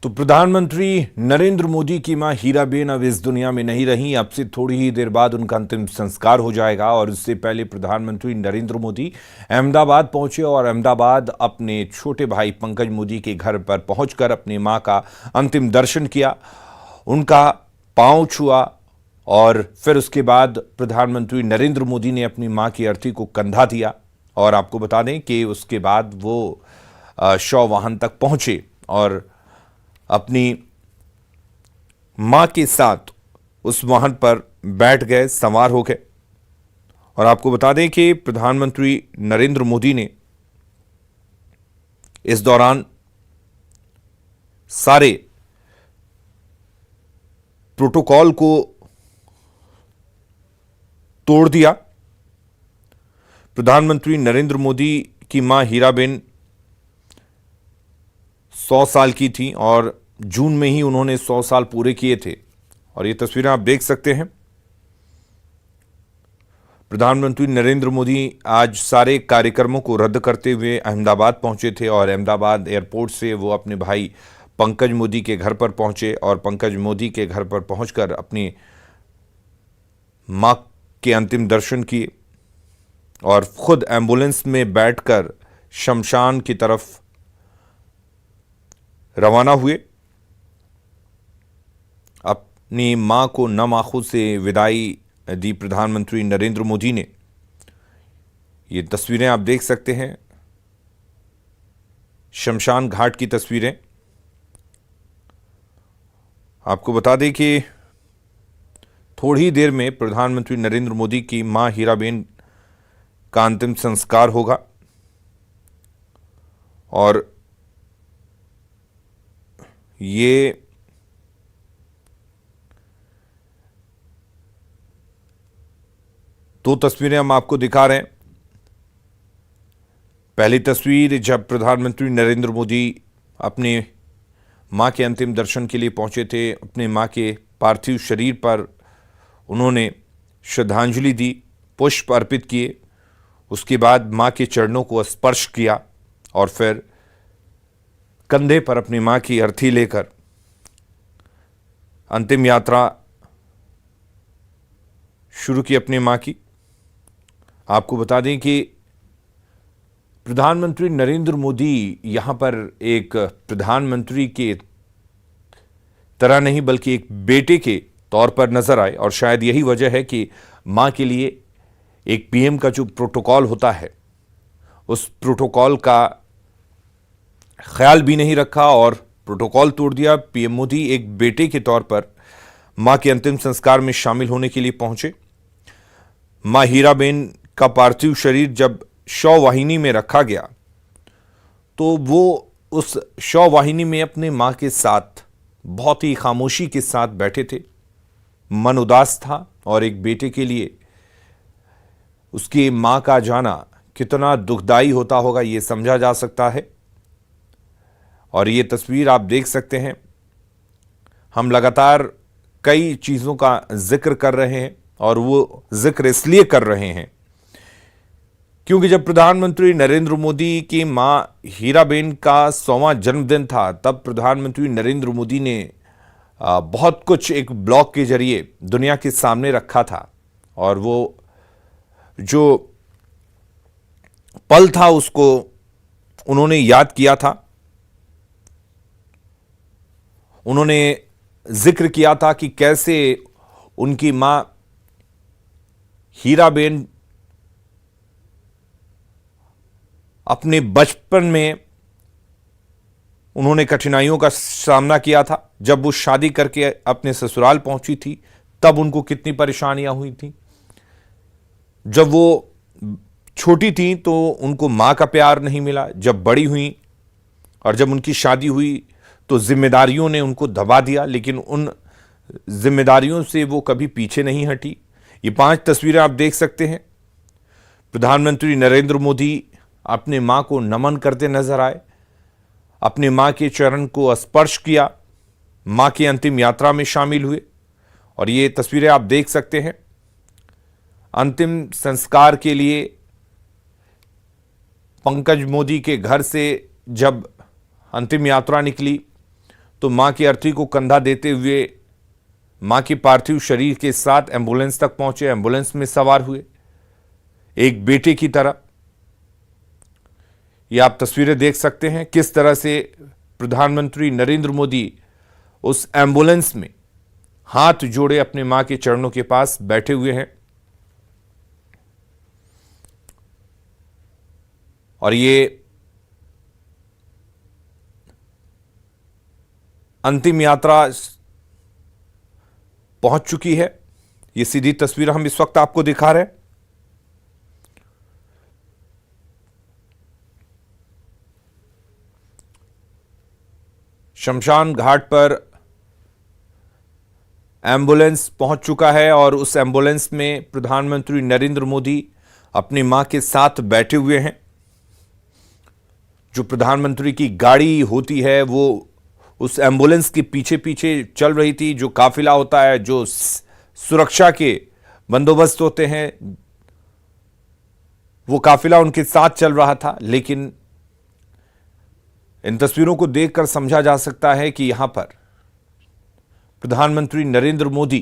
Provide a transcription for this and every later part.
तो प्रधानमंत्री नरेंद्र मोदी की मां हीराबेन अब इस दुनिया में नहीं रही। अब से थोड़ी ही देर बाद उनका अंतिम संस्कार हो जाएगा और उससे पहले प्रधानमंत्री नरेंद्र मोदी अहमदाबाद पहुंचे और अहमदाबाद अपने छोटे भाई पंकज मोदी के घर पर पहुंचकर अपनी मां का अंतिम दर्शन किया, उनका पांव छुआ और फिर उसके बाद प्रधानमंत्री नरेंद्र मोदी ने अपनी मां की अर्थी को कंधा दिया। और आपको बता दें कि उसके बाद वो शव वाहन तक पहुंचे और अपनी मां के साथ उस वाहन पर बैठ गए, सवार हो गए। और आपको बता दें कि प्रधानमंत्री नरेंद्र मोदी ने इस दौरान सारे प्रोटोकॉल को तोड़ दिया। प्रधानमंत्री नरेंद्र मोदी की मां हीराबेन 100 साल की थी और जून में ही उन्होंने 100 साल पूरे किए थे। और ये तस्वीरें आप देख सकते हैं। प्रधानमंत्री नरेंद्र मोदी आज सारे कार्यक्रमों को रद्द करते हुए अहमदाबाद पहुंचे थे और अहमदाबाद एयरपोर्ट से वो अपने भाई पंकज मोदी के घर पर पहुंचे और पंकज मोदी के घर पर पहुंचकर अपनी मां के अंतिम दर्शन किए और खुद एम्बुलेंस में बैठकर शमशान की तरफ रवाना हुए। अपनी मां को नम आंखों से विदाई दी प्रधानमंत्री नरेंद्र मोदी ने। ये तस्वीरें आप देख सकते हैं, शमशान घाट की तस्वीरें। आपको बता दें कि थोड़ी देर में प्रधानमंत्री नरेंद्र मोदी की मां हीराबेन का अंतिम संस्कार होगा और ये दो तस्वीरें हम आपको दिखा रहे हैं। पहली तस्वीर जब प्रधानमंत्री नरेंद्र मोदी अपने मां के अंतिम दर्शन के लिए पहुंचे थे, अपने मां के पार्थिव शरीर पर उन्होंने श्रद्धांजलि दी, पुष्प अर्पित किए, उसके बाद मां के चरणों को स्पर्श किया और फिर कंधे पर अपनी मां की अर्थी लेकर अंतिम यात्रा शुरू की अपनी मां की। आपको बता दें कि प्रधानमंत्री नरेंद्र मोदी यहां पर एक प्रधानमंत्री के तरह नहीं बल्कि एक बेटे के तौर पर नजर आए और शायद यही वजह है कि मां के लिए एक पीएम का जो प्रोटोकॉल होता है उस प्रोटोकॉल का ख्याल भी नहीं रखा और प्रोटोकॉल तोड़ दिया। पीएम मोदी एक बेटे के तौर पर मां के अंतिम संस्कार में शामिल होने के लिए पहुंचे। मां हीराबेन का पार्थिव शरीर जब शव वाहिनी में रखा गया तो वो उस शव वाहिनी में अपने मां के साथ बहुत ही खामोशी के साथ बैठे थे। मन उदास था और एक बेटे के लिए उसकी मां का जाना कितना दुखदाई होता होगा ये समझा जा सकता है। और ये तस्वीर आप देख सकते हैं। हम लगातार कई चीज़ों का जिक्र कर रहे हैं और वो जिक्र इसलिए कर रहे हैं क्योंकि जब प्रधानमंत्री नरेंद्र मोदी की मां हीराबेन का 100वां जन्मदिन था तब प्रधानमंत्री नरेंद्र मोदी ने बहुत कुछ एक ब्लॉग के जरिए दुनिया के सामने रखा था और वो जो पल था उसको उन्होंने याद किया था। उन्होंने जिक्र किया था कि कैसे उनकी मां हीराबेन अपने बचपन में उन्होंने कठिनाइयों का सामना किया था। जब वो शादी करके अपने ससुराल पहुंची थी तब उनको कितनी परेशानियां हुई थी। जब वो छोटी थी तो उनको मां का प्यार नहीं मिला। जब बड़ी हुई और जब उनकी शादी हुई तो जिम्मेदारियों ने उनको दबा दिया, लेकिन उन जिम्मेदारियों से वो कभी पीछे नहीं हटी। ये 5 तस्वीरें आप देख सकते हैं। प्रधानमंत्री नरेंद्र मोदी अपने मां को नमन करते नजर आए, अपने मां के चरण को स्पर्श किया, मां की अंतिम यात्रा में शामिल हुए। और ये तस्वीरें आप देख सकते हैं। अंतिम संस्कार के लिए पंकज मोदी के घर से जब अंतिम यात्रा निकली तो मां की अर्थी को कंधा देते हुए मां के पार्थिव शरीर के साथ एम्बुलेंस तक पहुंचे, एम्बुलेंस में सवार हुए एक बेटे की तरह। ये आप तस्वीरें देख सकते हैं किस तरह से प्रधानमंत्री नरेंद्र मोदी उस एम्बुलेंस में हाथ जोड़े अपने मां के चरणों के पास बैठे हुए हैं। और ये अंतिम यात्रा पहुंच चुकी है। ये सीधी तस्वीर हम इस वक्त आपको दिखा रहे हैं। शमशान घाट पर एम्बुलेंस पहुंच चुका है और उस एम्बुलेंस में प्रधानमंत्री नरेंद्र मोदी अपनी मां के साथ बैठे हुए हैं। जो प्रधानमंत्री की गाड़ी होती है वो उस एम्बुलेंस के पीछे पीछे चल रही थी। जो काफिला होता है, जो सुरक्षा के बंदोबस्त होते हैं, वो काफिला उनके साथ चल रहा था। लेकिन इन तस्वीरों को देखकर समझा जा सकता है कि यहां पर प्रधानमंत्री नरेंद्र मोदी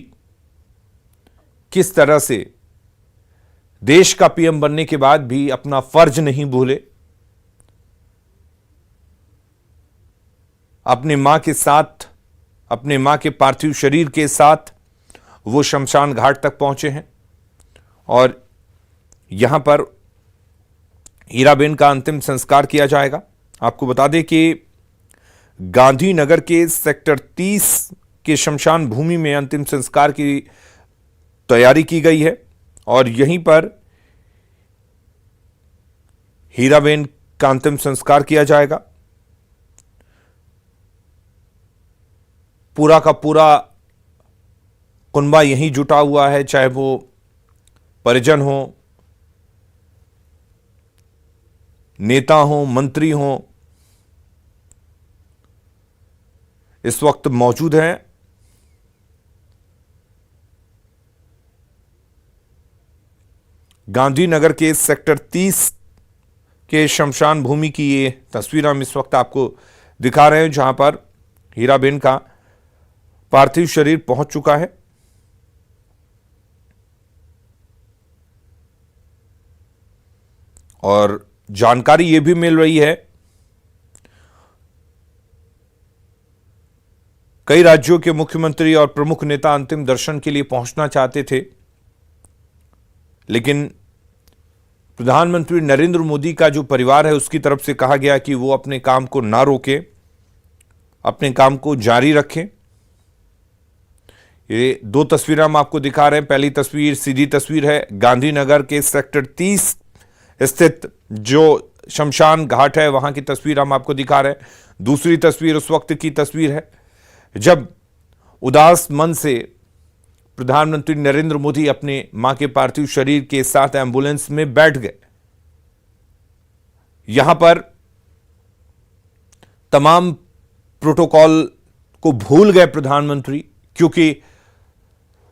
किस तरह से देश का पीएम बनने के बाद भी अपना फर्ज नहीं भूले, अपनी मां के साथ, अपने मां के पार्थिव शरीर के साथ वो शमशान घाट तक पहुंचे हैं। और यहां पर हीराबेन का अंतिम संस्कार किया जाएगा। आपको बता दें कि गांधीनगर के सेक्टर 30 के शमशान भूमि में अंतिम संस्कार की तैयारी की गई है और यहीं पर हीराबेन का अंतिम संस्कार किया जाएगा। पूरा का पूरा कुनबा यहीं जुटा हुआ है, चाहे वो परिजन हो, नेता हो, मंत्री हो, इस वक्त मौजूद हैं। गांधीनगर के सेक्टर 30 के शमशान भूमि की ये तस्वीर हम इस वक्त आपको दिखा रहे हैं, जहां पर हीराबेन का पार्थिव शरीर पहुंच चुका है। और जानकारी यह भी मिल रही है, कई राज्यों के मुख्यमंत्री और प्रमुख नेता अंतिम दर्शन के लिए पहुंचना चाहते थे, लेकिन प्रधानमंत्री नरेंद्र मोदी का जो परिवार है उसकी तरफ से कहा गया कि वो अपने काम को ना रोके, अपने काम को जारी रखें। ये दो तस्वीरें हम आपको दिखा रहे हैं। पहली तस्वीर सीधी तस्वीर है गांधीनगर के सेक्टर 30 स्थित जो शमशान घाट है वहां की तस्वीर हम आपको दिखा रहे हैं। दूसरी तस्वीर उस वक्त की तस्वीर है जब उदास मन से प्रधानमंत्री नरेंद्र मोदी अपने मां के पार्थिव शरीर के साथ एम्बुलेंस में बैठ गए। यहां पर तमाम प्रोटोकॉल को भूल गए प्रधानमंत्री, क्योंकि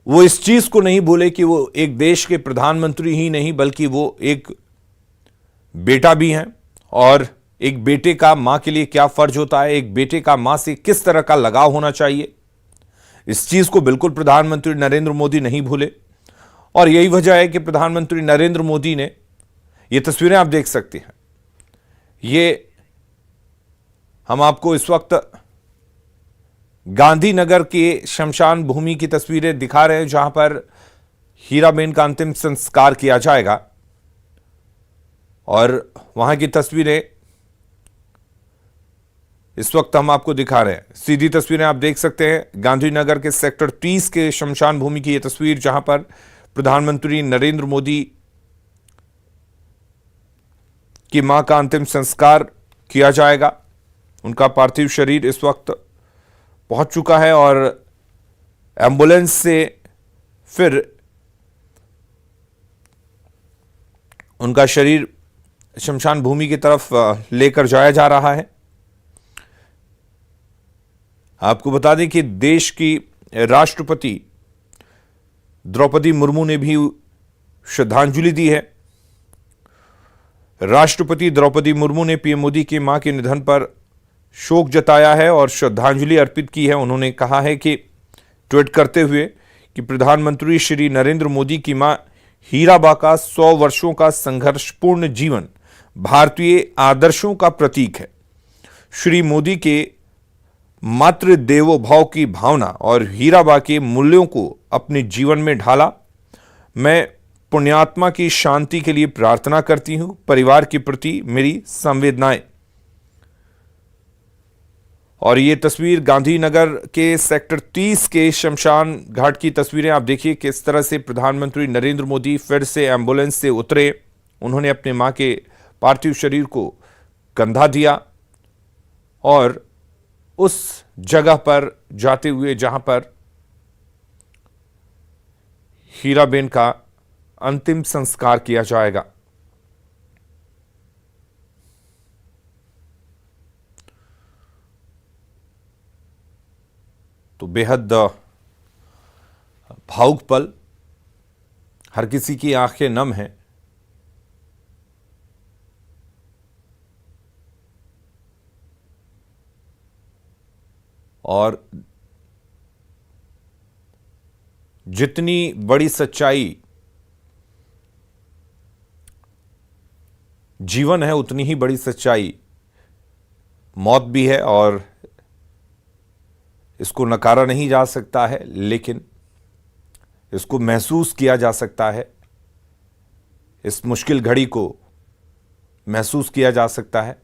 वो इस चीज को नहीं भूले कि वो एक देश के प्रधानमंत्री ही नहीं बल्कि वो एक बेटा भी हैं। और एक बेटे का मां के लिए क्या फर्ज होता है, एक बेटे का मां से किस तरह का लगाव होना चाहिए, इस चीज को बिल्कुल प्रधानमंत्री नरेंद्र मोदी नहीं भूले। और यही वजह है कि प्रधानमंत्री नरेंद्र मोदी ने, ये तस्वीरें आप देख सकते हैं, ये हम आपको इस वक्त गांधीनगर के शमशान भूमि की तस्वीरें दिखा रहे हैं जहां पर हीराबेन का अंतिम संस्कार किया जाएगा। और वहां की तस्वीरें इस वक्त हम आपको दिखा रहे हैं। सीधी तस्वीरें आप देख सकते हैं गांधीनगर के सेक्टर 30 के शमशान भूमि की यह तस्वीर, जहां पर प्रधानमंत्री नरेंद्र मोदी की मां का अंतिम संस्कार किया जाएगा। उनका पार्थिव शरीर इस वक्त पहुंच चुका है और एम्बुलेंस से फिर उनका शरीर शमशान भूमि की तरफ लेकर जाया जा रहा है। आपको बता दें कि देश की राष्ट्रपति द्रौपदी मुर्मू ने भी श्रद्धांजलि दी है। राष्ट्रपति द्रौपदी मुर्मू ने पीएम मोदी की मां के निधन पर शोक जताया है और श्रद्धांजलि अर्पित की है। उन्होंने कहा है कि ट्वीट करते हुए कि प्रधानमंत्री श्री नरेंद्र मोदी की मां हीराबा का 100 वर्षों का संघर्षपूर्ण जीवन भारतीय आदर्शों का प्रतीक है। श्री मोदी के मातृ देवो भाव की भावना और हीराबा के मूल्यों को अपने जीवन में ढाला। मैं पुण्यात्मा की शांति के लिए प्रार्थना करती हूं। परिवार के प्रति मेरी संवेदनाएं। और ये तस्वीर गांधीनगर के सेक्टर 30 के शमशान घाट की तस्वीरें। आप देखिए किस तरह से प्रधानमंत्री नरेंद्र मोदी फिर से एम्बुलेंस से उतरे। उन्होंने अपने मां के पार्थिव शरीर को कंधा दिया और उस जगह पर जाते हुए जहां पर हीराबेन का अंतिम संस्कार किया जाएगा। तो बेहद भावुक पल, हर किसी की आंखें नम हैं। और जितनी बड़ी सच्चाई जीवन है उतनी ही बड़ी सच्चाई मौत भी है, और इसको नकारा नहीं जा सकता है, लेकिन इसको महसूस किया जा सकता है। इस मुश्किल घड़ी को महसूस किया जा सकता है।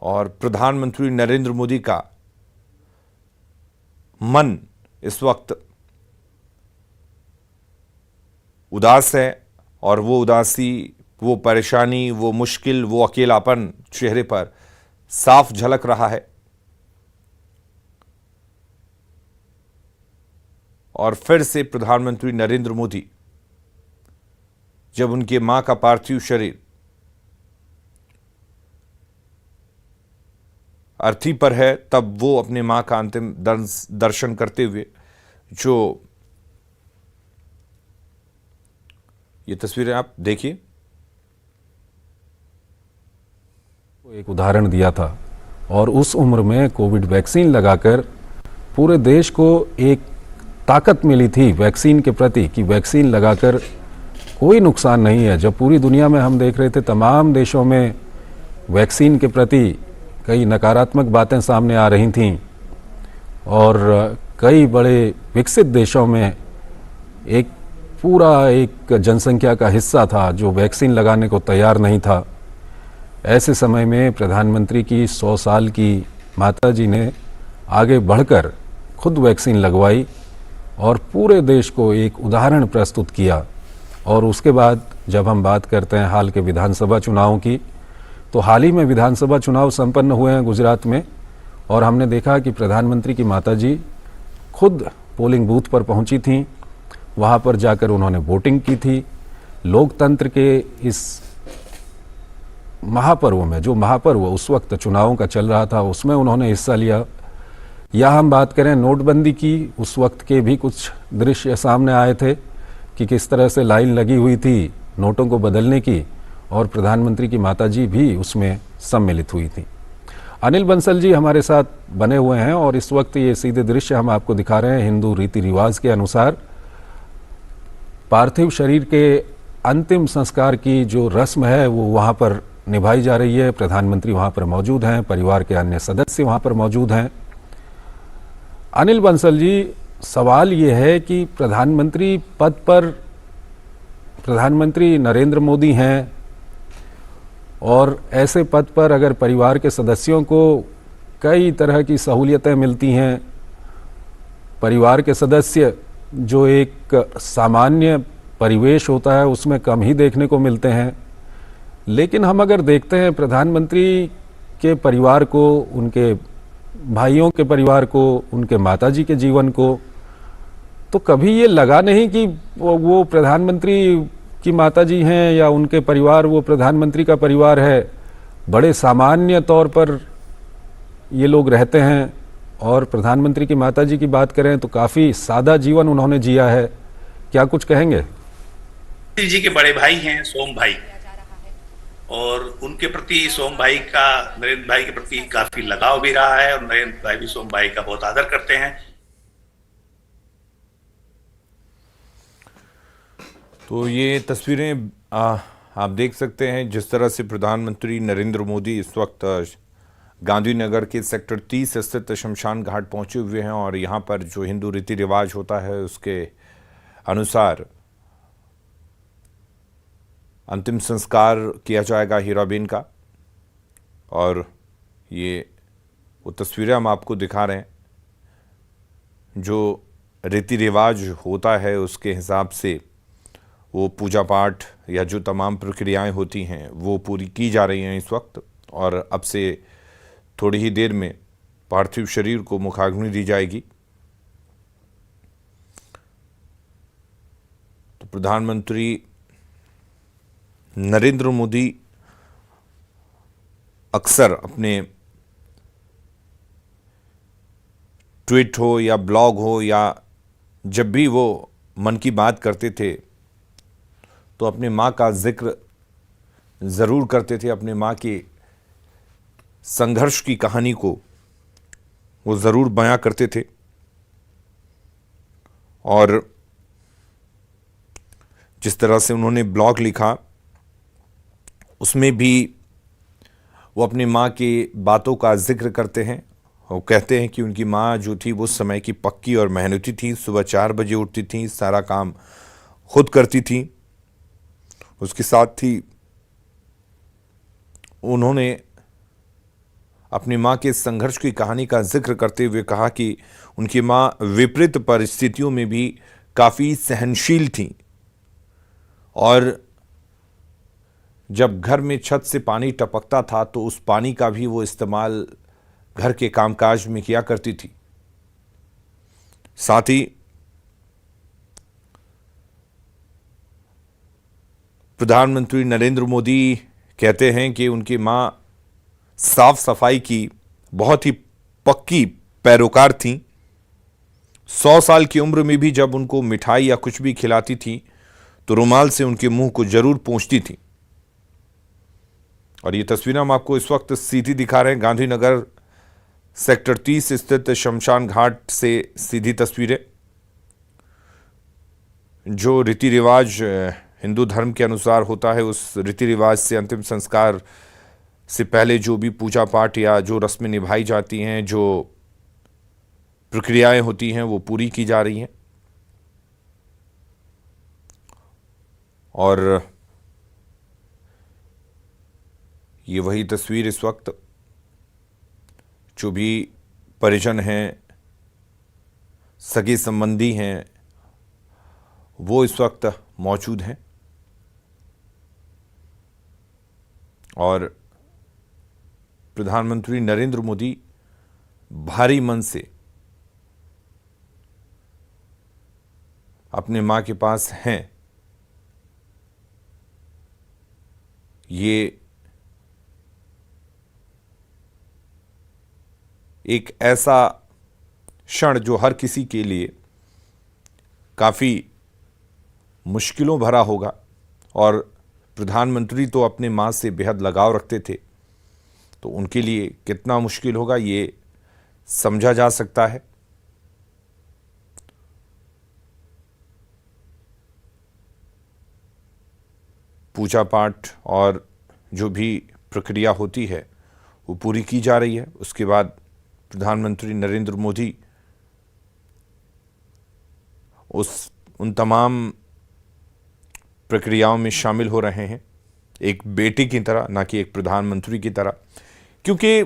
और प्रधानमंत्री नरेंद्र मोदी का मन इस वक्त उदास है, और वो उदासी, वो परेशानी, वो मुश्किल, वो अकेलापन चेहरे पर साफ झलक रहा है। और फिर से प्रधानमंत्री नरेंद्र मोदी जब उनके मां का पार्थिव शरीर अर्थी पर है, तब वो अपने मां का अंतिम दर्शन करते हुए जो ये तस्वीरें आप देखिए। एक उदाहरण दिया था, और उस उम्र में कोविड वैक्सीन लगाकर पूरे देश को एक ताकत मिली थी वैक्सीन के प्रति, कि वैक्सीन लगाकर कोई नुकसान नहीं है। जब पूरी दुनिया में हम देख रहे थे तमाम देशों में वैक्सीन के प्रति कई नकारात्मक बातें सामने आ रही थीं, और कई बड़े विकसित देशों में एक पूरा एक जनसंख्या का हिस्सा था जो वैक्सीन लगाने को तैयार नहीं था। ऐसे समय में प्रधानमंत्री की 100 साल की माता जी ने आगे बढ़कर खुद वैक्सीन लगवाई और पूरे देश को एक उदाहरण प्रस्तुत किया। और उसके बाद जब हम बात करते हैं हाल के विधानसभा चुनावों की, तो हाल ही में विधानसभा चुनाव संपन्न हुए हैं गुजरात में, और हमने देखा कि प्रधानमंत्री की माताजी खुद पोलिंग बूथ पर पहुंची थीं, वहां पर जाकर उन्होंने वोटिंग की थी। लोकतंत्र के इस महापर्व में, जो महापर्व उस वक्त चुनावों का चल रहा था, उसमें उन्होंने हिस्सा लिया। या हम बात करें नोटबंदी की, उस वक्त के भी कुछ दृश्य सामने आए थे कि किस तरह से लाइन लगी हुई थी नोटों को बदलने की, और प्रधानमंत्री की माताजी भी उसमें सम्मिलित हुई थी। अनिल बंसल जी हमारे साथ बने हुए हैं, और इस वक्त ये सीधे दृश्य हम आपको दिखा रहे हैं। हिंदू रीति रिवाज के अनुसार पार्थिव शरीर के अंतिम संस्कार की जो रस्म है वो वहाँ पर निभाई जा रही है। प्रधानमंत्री वहाँ पर मौजूद हैं, परिवार के अन्य सदस्य वहाँ पर मौजूद हैं। अनिल बंसल जी, सवाल ये है कि प्रधानमंत्री पद पर प्रधानमंत्री नरेंद्र मोदी हैं, और ऐसे पद पर अगर परिवार के सदस्यों को कई तरह की सहूलियतें मिलती हैं, परिवार के सदस्य जो एक सामान्य परिवेश होता है उसमें कम ही देखने को मिलते हैं। लेकिन हम अगर देखते हैं प्रधानमंत्री के परिवार को, उनके भाइयों के परिवार को, उनके माताजी के जीवन को, तो कभी ये लगा नहीं कि वो प्रधानमंत्री की माताजी हैं या उनके परिवार वो प्रधानमंत्री का परिवार है। बड़े सामान्य तौर पर ये लोग रहते हैं, और प्रधानमंत्री की माताजी की बात करें तो काफ़ी सादा जीवन उन्होंने जिया है। क्या कुछ कहेंगे? जी के बड़े भाई हैं सोम भाई, और उनके प्रति सोम भाई का नरेंद्र भाई के प्रति काफी लगाव भी रहा है और नरेंद्र भाई भी सोम भाई का बहुत आदर करते हैं। तो ये तस्वीरें आप देख सकते हैं जिस तरह से प्रधानमंत्री नरेंद्र मोदी इस वक्त गांधीनगर के सेक्टर 30 स्थित शमशान घाट पहुंचे हुए हैं और यहाँ पर जो हिंदू रीति रिवाज होता है उसके अनुसार अंतिम संस्कार किया जाएगा हीराबेन का। और ये वो तस्वीरें हम आपको दिखा रहे हैं जो रीति रिवाज होता है उसके हिसाब से वो पूजा पाठ या जो तमाम प्रक्रियाएं होती हैं वो पूरी की जा रही हैं इस वक्त। और अब से थोड़ी ही देर में पार्थिव शरीर को मुखाग्नि दी जाएगी। तो प्रधानमंत्री नरेंद्र मोदी अक्सर अपने ट्वीट हो या ब्लॉग हो या जब भी वो मन की बात करते थे तो अपने माँ का जिक्र ज़रूर करते थे। अपने माँ के संघर्ष की कहानी को वो ज़रूर बयां करते थे। और जिस तरह से उन्होंने ब्लॉग लिखा उसमें भी वो अपनी माँ की बातों का जिक्र करते हैं। वो कहते हैं कि उनकी माँ जो थी वो समय की पक्की और मेहनती थी, सुबह 4 बजे उठती थी, सारा काम खुद करती थी। उसके साथ ही उन्होंने अपनी माँ के संघर्ष की कहानी का जिक्र करते हुए कहा कि उनकी माँ विपरीत परिस्थितियों में भी काफ़ी सहनशील थी और जब घर में छत से पानी टपकता था तो उस पानी का भी वो इस्तेमाल घर के कामकाज में किया करती थी। साथ ही प्रधानमंत्री नरेंद्र मोदी कहते हैं कि उनकी मां साफ सफाई की बहुत ही पक्की पैरोकार थीं। 100 साल की उम्र में भी जब उनको मिठाई या कुछ भी खिलाती थी तो रुमाल से उनके मुंह को जरूर पोंछती थी। और ये तस्वीरें हम आपको इस वक्त सीधी दिखा रहे हैं, गांधीनगर सेक्टर 30 स्थित शमशान घाट से सीधी तस्वीरें। जो रीति रिवाज हिंदू धर्म के अनुसार होता है उस रीति रिवाज से अंतिम संस्कार से पहले जो भी पूजा पाठ या जो रस्में निभाई जाती हैं, जो प्रक्रियाएं होती हैं वो पूरी की जा रही हैं। और ये वही तस्वीर इस वक्त जो भी परिजन हैं, सगे संबंधी हैं, वो इस वक्त मौजूद हैं। और प्रधानमंत्री नरेंद्र मोदी भारी मन से अपने मां के पास हैं। ये एक ऐसा क्षण जो हर किसी के लिए काफ़ी मुश्किलों भरा होगा और प्रधानमंत्री तो अपने मां से बेहद लगाव रखते थे, तो उनके लिए कितना मुश्किल होगा ये समझा जा सकता है। पूजा पाठ और जो भी प्रक्रिया होती है वो पूरी की जा रही है। उसके बाद प्रधानमंत्री नरेंद्र मोदी उन तमाम प्रक्रियाओं में शामिल हो रहे हैं, एक बेटे की तरह, ना कि एक प्रधानमंत्री की तरह। क्योंकि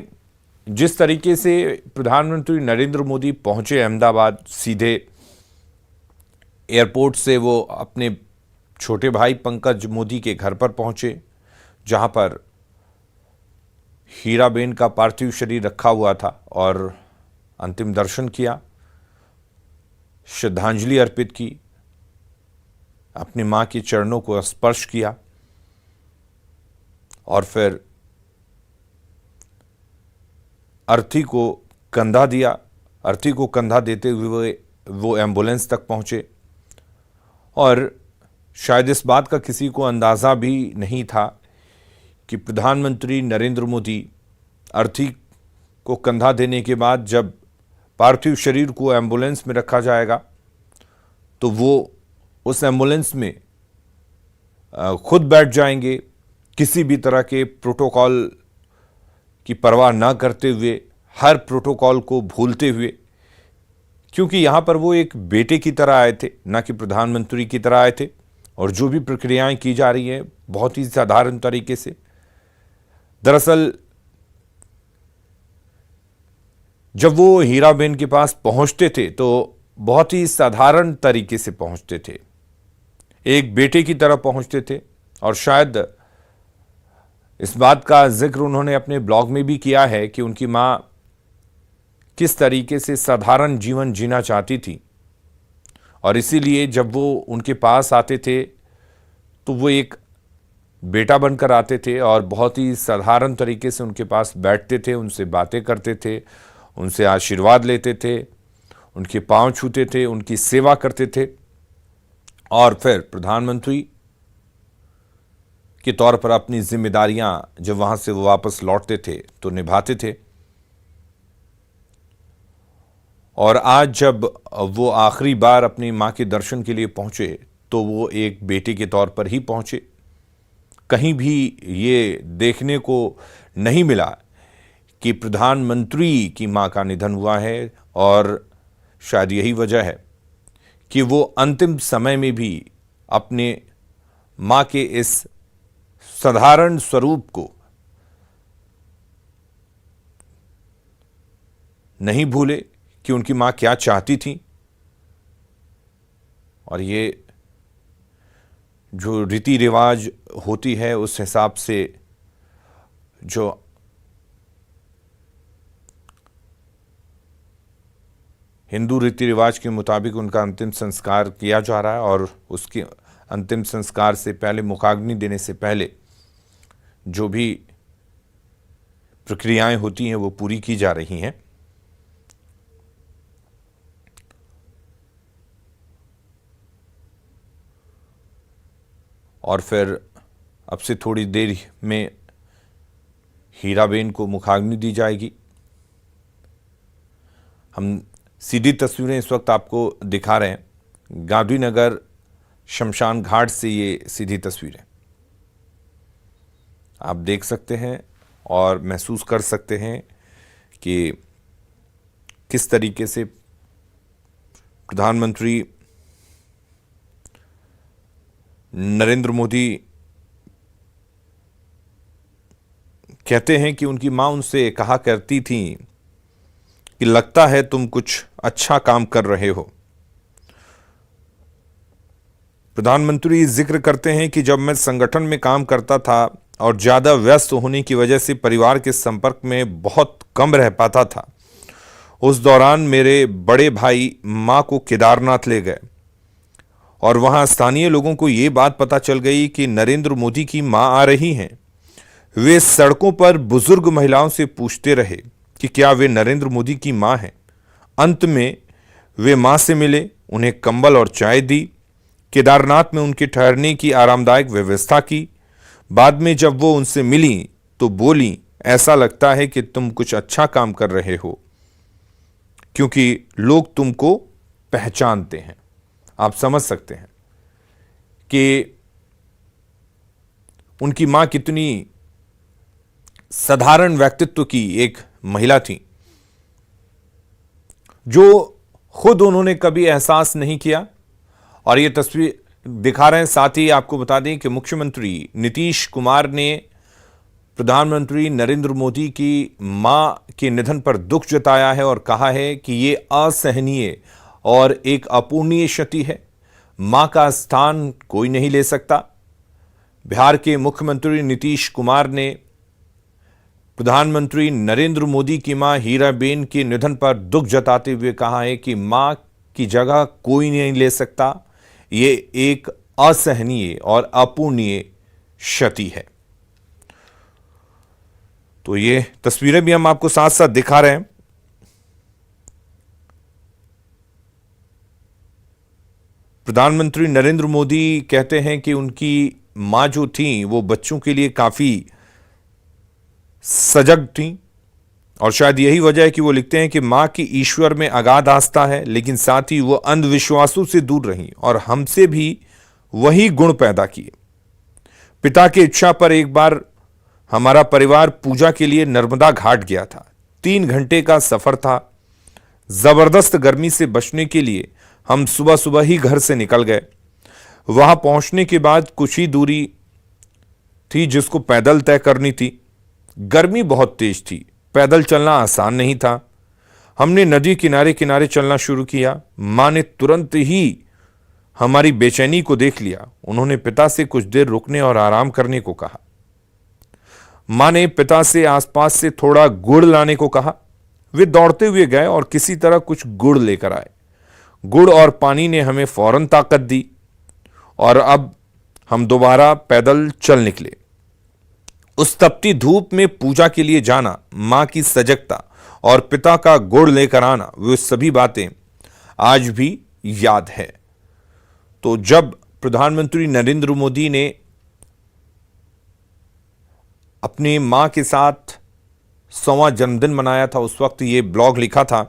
जिस तरीके से प्रधानमंत्री नरेंद्र मोदी पहुंचे अहमदाबाद, सीधे एयरपोर्ट से वो अपने छोटे भाई पंकज मोदी के घर पर पहुंचे, जहां पर हीराबेन का पार्थिव शरीर रखा हुआ था, और अंतिम दर्शन किया, श्रद्धांजलि अर्पित की, अपनी मां के चरणों को स्पर्श किया और फिर अर्थी को कंधा दिया। अर्थी को कंधा देते हुए वो एम्बुलेंस तक पहुंचे और शायद इस बात का किसी को अंदाज़ा भी नहीं था कि प्रधानमंत्री नरेंद्र मोदी अर्थी को कंधा देने के बाद जब पार्थिव शरीर को एम्बुलेंस में रखा जाएगा तो वो उस एम्बुलेंस में खुद बैठ जाएंगे, किसी भी तरह के प्रोटोकॉल की परवाह ना करते हुए, हर प्रोटोकॉल को भूलते हुए, क्योंकि यहां पर वो एक बेटे की तरह आए थे, ना कि प्रधानमंत्री की तरह आए थे। और जो भी प्रक्रियाएं की जा रही हैं बहुत ही साधारण तरीके से। दरअसल जब वो हीराबेन के पास पहुंचते थे तो बहुत ही साधारण तरीके से पहुंचते थे, एक बेटे की तरह पहुंचते थे। और शायद इस बात का जिक्र उन्होंने अपने ब्लॉग में भी किया है कि उनकी मां किस तरीके से साधारण जीवन जीना चाहती थी, और इसीलिए जब वो उनके पास आते थे तो वो एक बेटा बनकर आते थे और बहुत ही साधारण तरीके से उनके पास बैठते थे, उनसे बातें करते थे, उनसे आशीर्वाद लेते थे, उनके पांव छूते थे, उनकी सेवा करते थे, और फिर प्रधानमंत्री के तौर पर अपनी जिम्मेदारियां जब वहां से वो वापस लौटते थे तो निभाते थे। और आज जब वो आखिरी बार अपनी मां के दर्शन के लिए पहुंचे तो वो एक बेटे के तौर पर ही पहुंचे। कहीं भी ये देखने को नहीं मिला कि प्रधानमंत्री की मां का निधन हुआ है, और शायद यही वजह है कि वो अंतिम समय में भी अपने मां के इस साधारण स्वरूप को नहीं भूले कि उनकी मां क्या चाहती थी। और ये जो रीति रिवाज होती है उस हिसाब से जो हिंदू रीति रिवाज के मुताबिक उनका अंतिम संस्कार किया जा रहा है, और उसके अंतिम संस्कार से पहले, मुखाग्नि देने से पहले जो भी प्रक्रियाएं होती हैं वो पूरी की जा रही हैं। और फिर अब से थोड़ी देर में हीराबेन को मुखाग्नि दी जाएगी। हम सीधी तस्वीरें इस वक्त आपको दिखा रहे हैं, गांधीनगर शमशान घाट से ये सीधी तस्वीरें आप देख सकते हैं और महसूस कर सकते हैं कि किस तरीके से प्रधानमंत्री नरेंद्र मोदी कहते हैं कि उनकी मां उनसे कहा करती थी कि लगता है तुम कुछ अच्छा काम कर रहे हो। प्रधानमंत्री जिक्र करते हैं कि जब मैं संगठन में काम करता था और ज्यादा व्यस्त होने की वजह से परिवार के संपर्क में बहुत कम रह पाता था, उस दौरान मेरे बड़े भाई मां को केदारनाथ ले गए और वहां स्थानीय लोगों को यह बात पता चल गई कि नरेंद्र मोदी की मां आ रही हैं। वे सड़कों पर बुजुर्ग महिलाओं से पूछते रहे कि क्या वे नरेंद्र मोदी की मां हैं। अंत में वे मां से मिले, उन्हें कंबल और चाय दी, केदारनाथ में उनके ठहरने की आरामदायक व्यवस्था की। बाद में जब वो उनसे मिली तो बोली, ऐसा लगता है कि तुम कुछ अच्छा काम कर रहे हो क्योंकि लोग तुमको पहचानते हैं। आप समझ सकते हैं कि उनकी मां कितनी साधारण व्यक्तित्व की एक महिला थी, जो खुद उन्होंने कभी एहसास नहीं किया। और ये तस्वीर दिखा रहे हैं। साथ ही आपको बता दें कि मुख्यमंत्री नीतीश कुमार ने प्रधानमंत्री नरेंद्र मोदी की मां के निधन पर दुख जताया है और कहा है कि ये असहनीय और एक अपूर्णीय क्षति है। मां का स्थान कोई नहीं ले सकता। बिहार के मुख्यमंत्री नीतीश कुमार ने प्रधानमंत्री नरेंद्र मोदी की मां हीराबेन के निधन पर दुख जताते हुए कहा है कि मां की जगह कोई नहीं ले सकता। ये एक असहनीय और अपूर्णीय क्षति है। तो ये तस्वीरें भी हम आपको साथ साथ दिखा रहे हैं। प्रधानमंत्री नरेंद्र मोदी कहते हैं कि उनकी मां जो थी वो बच्चों के लिए काफी सजग थीं और शायद यही वजह है कि वो लिखते हैं कि मां की ईश्वर में अगाध आस्था है, लेकिन साथ ही वो अंधविश्वासों से दूर रहीं और हमसे भी वही गुण पैदा किए। पिता की इच्छा पर एक बार हमारा परिवार पूजा के लिए नर्मदा घाट गया था। 3 घंटे का सफर था। जबरदस्त गर्मी से बचने के लिए हम सुबह सुबह ही घर से निकल गए। वहां पहुंचने के बाद कुछ ही दूरी थी जिसको पैदल तय करनी थी। गर्मी बहुत तेज थी, पैदल चलना आसान नहीं था। हमने नदी किनारे किनारे चलना शुरू किया। मां ने तुरंत ही हमारी बेचैनी को देख लिया। उन्होंने पिता से कुछ देर रुकने और आराम करने को कहा। मां ने पिता से आसपास से थोड़ा गुड़ लाने को कहा। वे दौड़ते हुए गए और किसी तरह कुछ गुड़ लेकर आए। गुड़ और पानी ने हमें फौरन ताकत दी और अब हम दोबारा पैदल चल निकले। उस तपती धूप में पूजा के लिए जाना, मां की सजगता और पिता का गुड़ लेकर आना, वे सभी बातें आज भी याद है। तो जब प्रधानमंत्री नरेंद्र मोदी ने अपनी मां के साथ 100वां जन्मदिन मनाया था, उस वक्त ये ब्लॉग लिखा था।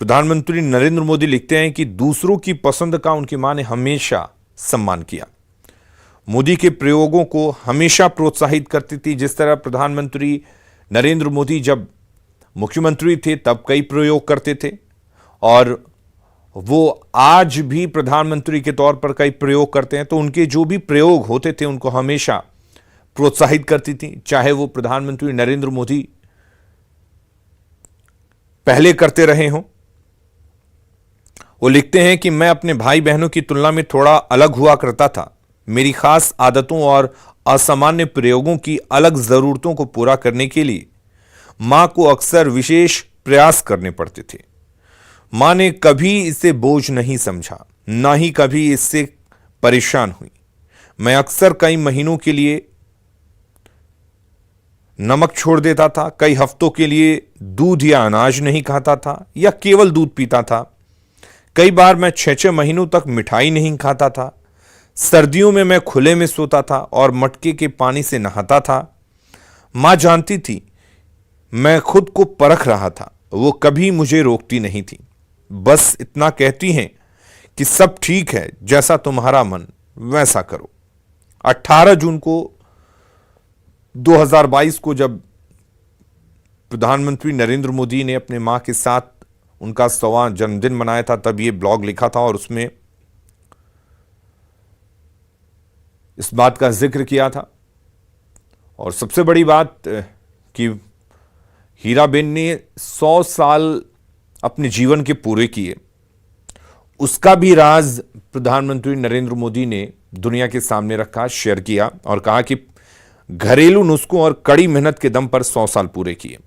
प्रधानमंत्री नरेंद्र मोदी लिखते हैं कि दूसरों की पसंद का उनकी मां ने हमेशा सम्मान किया। मोदी के प्रयोगों को हमेशा प्रोत्साहित करती थी। जिस तरह प्रधानमंत्री नरेंद्र मोदी जब मुख्यमंत्री थे तब कई प्रयोग करते थे और वो आज भी प्रधानमंत्री के तौर पर कई प्रयोग करते हैं, तो उनके जो भी प्रयोग होते थे उनको हमेशा प्रोत्साहित करती थी, चाहे वो प्रधानमंत्री नरेंद्र मोदी पहले करते रहे हों। वो लिखते हैं कि मैं अपने भाई बहनों की तुलना में थोड़ा अलग हुआ करता था। मेरी खास आदतों और असामान्य प्रयोगों की अलग जरूरतों को पूरा करने के लिए मां को अक्सर विशेष प्रयास करने पड़ते थे। मां ने कभी इसे बोझ नहीं समझा, ना ही कभी इससे परेशान हुई। मैं अक्सर कई महीनों के लिए नमक छोड़ देता था, कई हफ्तों के लिए दूध या अनाज नहीं खाता था या केवल दूध पीता था। कई बार मैं 6-6 महीनों तक मिठाई नहीं खाता था। सर्दियों में मैं खुले में सोता था और मटके के पानी से नहाता था। मां जानती थी मैं खुद को परख रहा था, वो कभी मुझे रोकती नहीं थी। बस इतना कहती हैं कि सब ठीक है, जैसा तुम्हारा मन वैसा करो। 18 जून को 2022 को जब प्रधानमंत्री नरेंद्र मोदी ने अपने मां के साथ उनका 100वां जन्मदिन मनाया था, तब ये ब्लॉग लिखा था और उसमें इस बात का जिक्र किया था। और सबसे बड़ी बात कि हीराबेन ने 100 साल अपने जीवन के पूरे किए, उसका भी राज प्रधानमंत्री नरेंद्र मोदी ने दुनिया के सामने रखा, शेयर किया और कहा कि घरेलू नुस्खों और कड़ी मेहनत के दम पर 100 साल पूरे किए।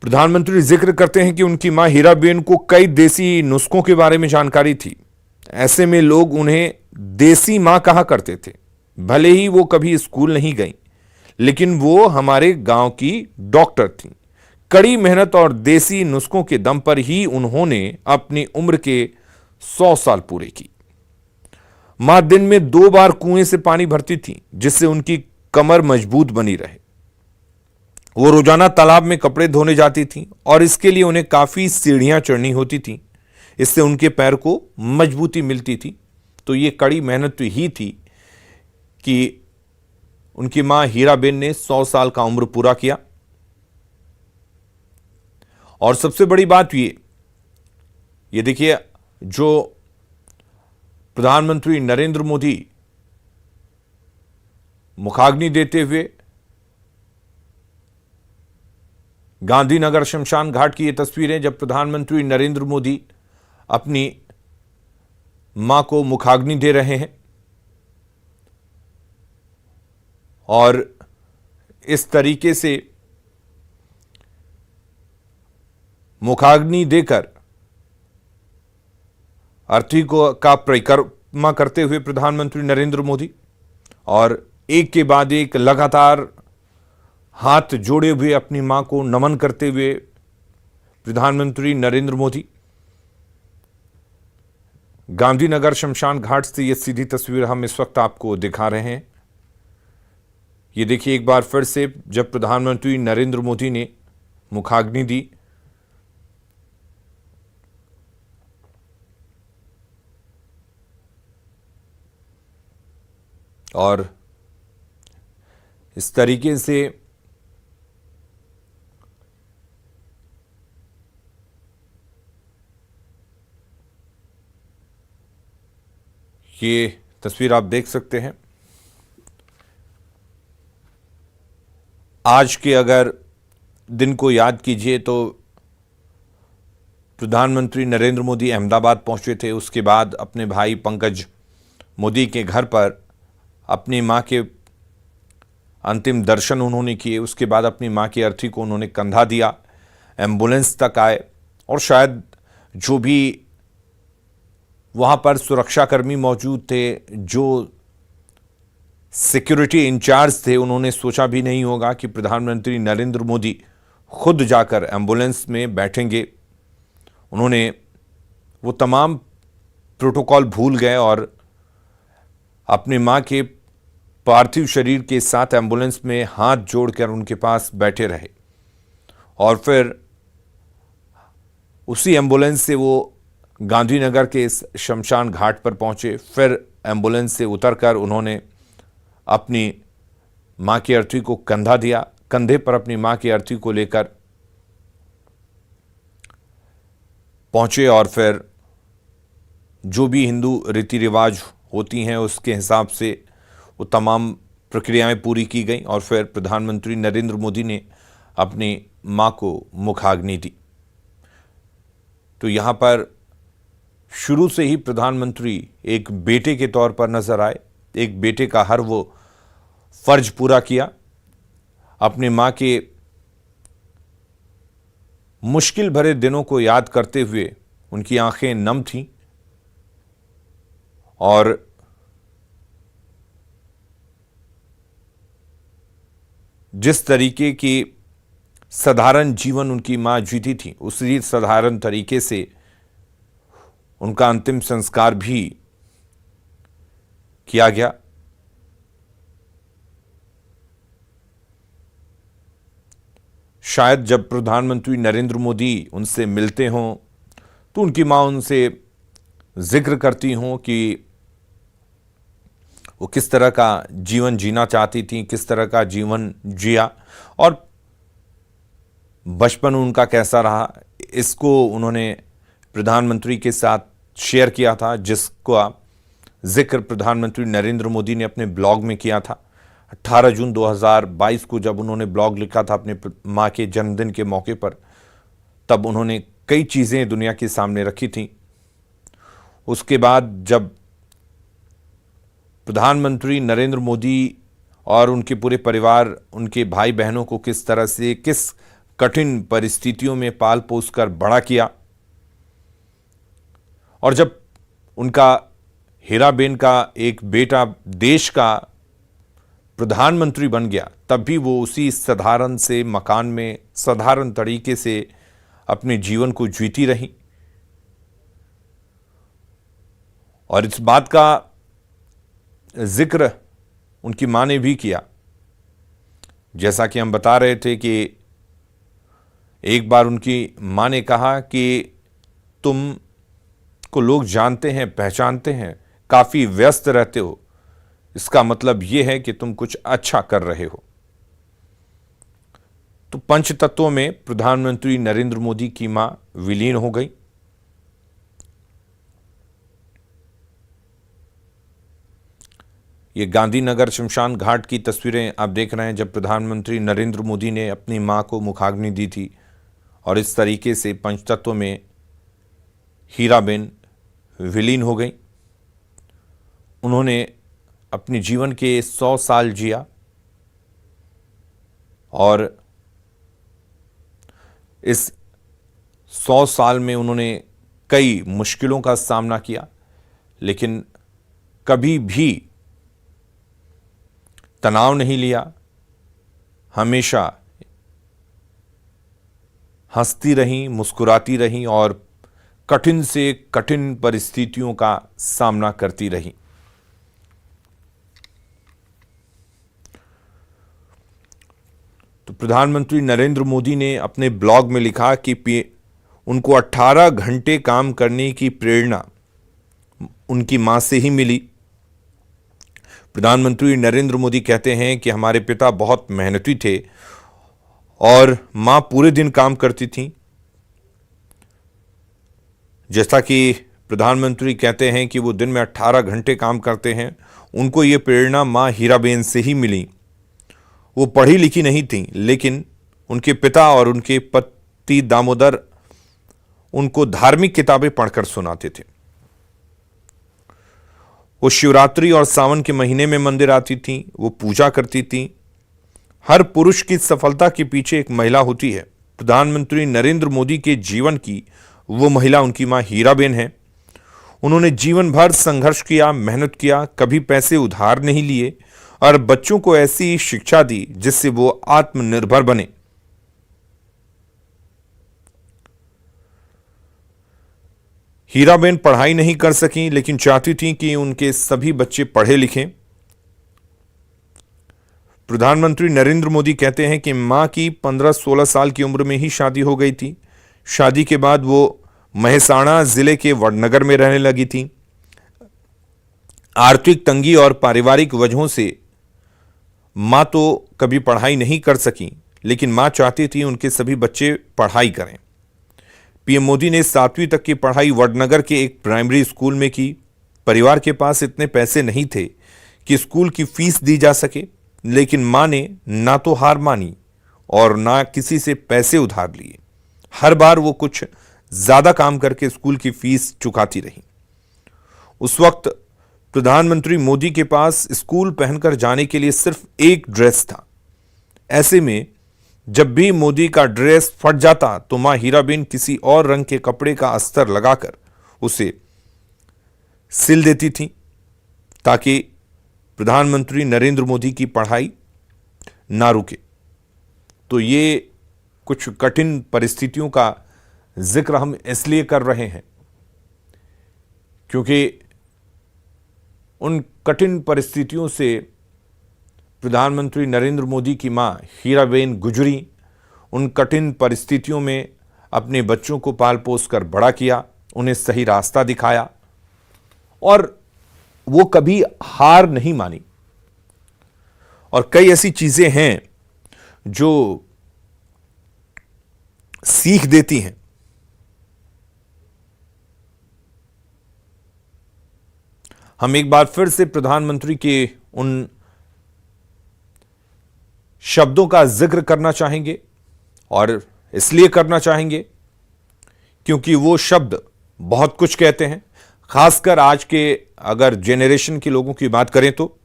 प्रधानमंत्री जिक्र करते हैं कि उनकी मां हीराबेन को कई देसी नुस्खों के बारे में जानकारी थी। ऐसे में लोग उन्हें देसी मां कहा करते थे। भले ही वो कभी स्कूल नहीं गई, लेकिन वो हमारे गांव की डॉक्टर थी। कड़ी मेहनत और देसी नुस्खों के दम पर ही उन्होंने अपनी उम्र के 100 साल पूरे की। मां दिन में 2 बार कुएं से पानी भरती थी, जिससे उनकी कमर मजबूत बनी रहे। वो रोजाना तालाब में कपड़े धोने जाती थी और इसके लिए उन्हें काफी सीढ़ियां चढ़नी होती थी। इससे उनके पैर को मजबूती मिलती थी। तो ये कड़ी मेहनत ही थी कि उनकी मां हीराबेन ने 100 साल का उम्र पूरा किया। और सबसे बड़ी बात ये देखिए, जो प्रधानमंत्री नरेंद्र मोदी मुखाग्नि देते हुए गांधीनगर शमशान घाट की ये तस्वीरें, जब प्रधानमंत्री नरेंद्र मोदी अपनी मां को मुखाग्नि दे रहे हैं और इस तरीके से मुखाग्नि देकर अर्थी का परिक्रमा करते हुए प्रधानमंत्री नरेंद्र मोदी और एक के बाद एक लगातार हाथ जोड़े हुए अपनी मां को नमन करते हुए प्रधानमंत्री नरेंद्र मोदी गांधीनगर शमशान घाट से ये सीधी तस्वीर हम इस वक्त आपको दिखा रहे हैं। ये देखिए एक बार फिर से जब प्रधानमंत्री नरेंद्र मोदी ने मुखाग्नि दी, और इस तरीके से ये तस्वीर आप देख सकते हैं। आज के अगर दिन को याद कीजिए तो प्रधानमंत्री नरेंद्र मोदी अहमदाबाद पहुंचे थे। उसके बाद अपने भाई पंकज मोदी के घर पर अपनी मां के अंतिम दर्शन उन्होंने किए। उसके बाद अपनी मां की अर्थी को उन्होंने कंधा दिया, एम्बुलेंस तक आए, और शायद जो भी वहां पर सुरक्षाकर्मी मौजूद थे, जो सिक्योरिटी इंचार्ज थे, उन्होंने सोचा भी नहीं होगा कि प्रधानमंत्री नरेंद्र मोदी खुद जाकर एम्बुलेंस में बैठेंगे। उन्होंने वो तमाम प्रोटोकॉल भूल गए और अपनी मां के पार्थिव शरीर के साथ एम्बुलेंस में हाथ जोड़कर उनके पास बैठे रहे, और फिर उसी एम्बुलेंस से वो गांधीनगर के इस शमशान घाट पर पहुंचे। फिर एम्बुलेंस से उतरकर उन्होंने अपनी मां की अर्थी को कंधा दिया, कंधे पर अपनी मां की अर्थी को लेकर पहुंचे, और फिर जो भी हिंदू रीति रिवाज होती हैं उसके हिसाब से वो तमाम प्रक्रियाएं पूरी की गई, और फिर प्रधानमंत्री नरेंद्र मोदी ने अपनी मां को मुखाग्नि दी। तो यहां पर शुरू से ही प्रधानमंत्री एक बेटे के तौर पर नजर आए। एक बेटे का हर वो फर्ज पूरा किया। अपनी मां के मुश्किल भरे दिनों को याद करते हुए उनकी आंखें नम थीं, और जिस तरीके की साधारण जीवन उनकी मां जीती थी, उसी साधारण तरीके से उनका अंतिम संस्कार भी किया गया। शायद जब प्रधानमंत्री नरेंद्र मोदी उनसे मिलते हों तो उनकी मां उनसे जिक्र करती हों कि वो किस तरह का जीवन जीना चाहती थी, किस तरह का जीवन जिया, और बचपन उनका कैसा रहा, इसको उन्होंने प्रधानमंत्री के साथ शेयर किया था, जिसका जिक्र प्रधानमंत्री नरेंद्र मोदी ने अपने ब्लॉग में किया था। 18 जून 2022 को जब उन्होंने ब्लॉग लिखा था अपने मां के जन्मदिन के मौके पर, तब उन्होंने कई चीज़ें दुनिया के सामने रखी थीं। उसके बाद जब प्रधानमंत्री नरेंद्र मोदी और उनके पूरे परिवार, उनके भाई बहनों को किस तरह से, किस कठिन परिस्थितियों में पाल पोस कर बड़ा किया, और जब उनका हीराबेन का एक बेटा देश का प्रधानमंत्री बन गया, तब भी वो उसी साधारण से मकान में साधारण तरीके से अपने जीवन को जीती रही। और इस बात का जिक्र उनकी मां ने भी किया। जैसा कि हम बता रहे थे कि एक बार उनकी मां ने कहा कि तुम को लोग जानते हैं, पहचानते हैं, काफी व्यस्त रहते हो, इसका मतलब यह है कि तुम कुछ अच्छा कर रहे हो। तो पंच तत्वों में प्रधानमंत्री नरेंद्र मोदी की मां विलीन हो गई। ये गांधीनगर शमशान घाट की तस्वीरें आप देख रहे हैं, जब प्रधानमंत्री नरेंद्र मोदी ने अपनी मां को मुखाग्नि दी थी, और इस तरीके से पंचतत्व में हीराबेन विलीन हो गई। उन्होंने अपने जीवन के 100 साल जिया, और इस 100 साल में उन्होंने कई मुश्किलों का सामना किया, लेकिन कभी भी तनाव नहीं लिया। हमेशा हंसती रहीं, मुस्कुराती रहीं, और कठिन से कठिन परिस्थितियों का सामना करती रही। तो प्रधानमंत्री नरेंद्र मोदी ने अपने ब्लॉग में लिखा कि उनको 18 घंटे काम करने की प्रेरणा उनकी मां से ही मिली। प्रधानमंत्री नरेंद्र मोदी कहते हैं कि हमारे पिता बहुत मेहनती थे और मां पूरे दिन काम करती थी। जैसा कि प्रधानमंत्री कहते हैं कि वो दिन में 18 घंटे काम करते हैं, उनको ये प्रेरणा मां हीराबेन से ही मिली। वो पढ़ी लिखी नहीं थी, लेकिन उनके पिता और उनके पति दामोदर उनको धार्मिक किताबें पढ़कर सुनाते थे। वो शिवरात्रि और सावन के महीने में मंदिर आती थी, वो पूजा करती थी। हर पुरुष की सफलता के पीछे एक महिला होती है। प्रधानमंत्री नरेंद्र मोदी के जीवन की वो महिला उनकी मां हीराबेन है। उन्होंने जीवन भर संघर्ष किया, मेहनत किया, कभी पैसे उधार नहीं लिए और बच्चों को ऐसी शिक्षा दी जिससे वो आत्मनिर्भर बने। हीराबेन पढ़ाई नहीं कर सकी, लेकिन चाहती थी कि उनके सभी बच्चे पढ़े लिखें। प्रधानमंत्री नरेंद्र मोदी कहते हैं कि मां की 15-16 साल की उम्र में ही शादी हो गई थी। शादी के बाद वो मेहसाणा जिले के वडनगर में रहने लगी थी। आर्थिक तंगी और पारिवारिक वजहों से मां तो कभी पढ़ाई नहीं कर सकी, लेकिन मां चाहती थी उनके सभी बच्चे पढ़ाई करें। पीएम मोदी ने 7वीं तक की पढ़ाई वडनगर के एक प्राइमरी स्कूल में की। परिवार के पास इतने पैसे नहीं थे कि स्कूल की फीस दी जा सके, लेकिन मां ने ना तो हार मानी और ना किसी से पैसे उधार लिए। हर बार वो कुछ ज्यादा काम करके स्कूल की फीस चुकाती रही। उस वक्त प्रधानमंत्री मोदी के पास स्कूल पहनकर जाने के लिए सिर्फ एक ड्रेस था। ऐसे में जब भी मोदी का ड्रेस फट जाता तो मां हीराबेन किसी और रंग के कपड़े का अस्तर लगाकर उसे सिल देती थी, ताकि प्रधानमंत्री नरेंद्र मोदी की पढ़ाई ना रुके। तो ये कुछ कठिन परिस्थितियों का जिक्र हम इसलिए कर रहे हैं क्योंकि उन कठिन परिस्थितियों से प्रधानमंत्री नरेंद्र मोदी की मां हीराबेन गुजरी। उन कठिन परिस्थितियों में अपने बच्चों को पाल पोस कर बड़ा किया, उन्हें सही रास्ता दिखाया और वो कभी हार नहीं मानी। और कई ऐसी चीजें हैं जो सीख देती हैं। हम एक बार फिर से प्रधानमंत्री के उन शब्दों का जिक्र करना चाहेंगे और इसलिए करना चाहेंगे क्योंकि वो शब्द बहुत कुछ कहते हैं। खासकर आज के अगर जेनरेशन के लोगों की बात करें तो,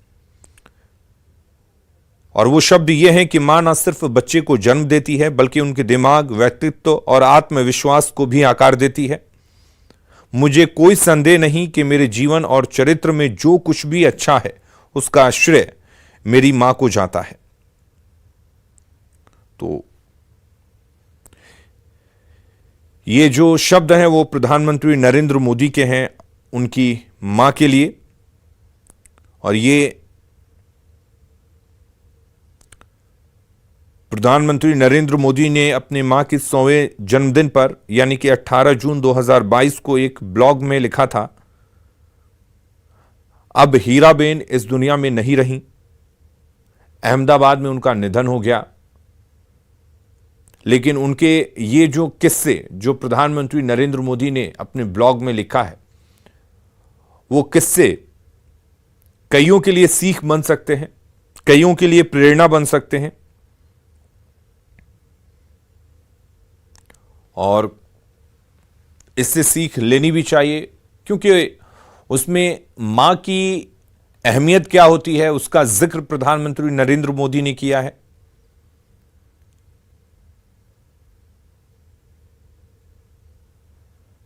और वो शब्द ये हैं कि मां ना सिर्फ बच्चे को जन्म देती है बल्कि उनके दिमाग, व्यक्तित्व और आत्मविश्वास को भी आकार देती है। मुझे कोई संदेह नहीं कि मेरे जीवन और चरित्र में जो कुछ भी अच्छा है उसका श्रेय मेरी मां को जाता है। तो ये जो शब्द हैं वो प्रधानमंत्री नरेंद्र मोदी के हैं, उनकी मां के लिए। और ये प्रधानमंत्री नरेंद्र मोदी ने अपने मां के 100वें जन्मदिन पर यानी कि 18 जून 2022 को एक ब्लॉग में लिखा था, अब हीराबेन इस दुनिया में नहीं रही। अहमदाबाद में उनका निधन हो गया। लेकिन उनके ये जो किस्से जो प्रधानमंत्री नरेंद्र मोदी ने अपने ब्लॉग में लिखा है, वो किस्से कईयों के लिए सीख बन सकते हैं, कईयों के लिए प्रेरणा बन सकते हैं। और इससे सीख लेनी भी चाहिए क्योंकि उसमें मां की अहमियत क्या होती है उसका जिक्र प्रधानमंत्री नरेंद्र मोदी ने किया है।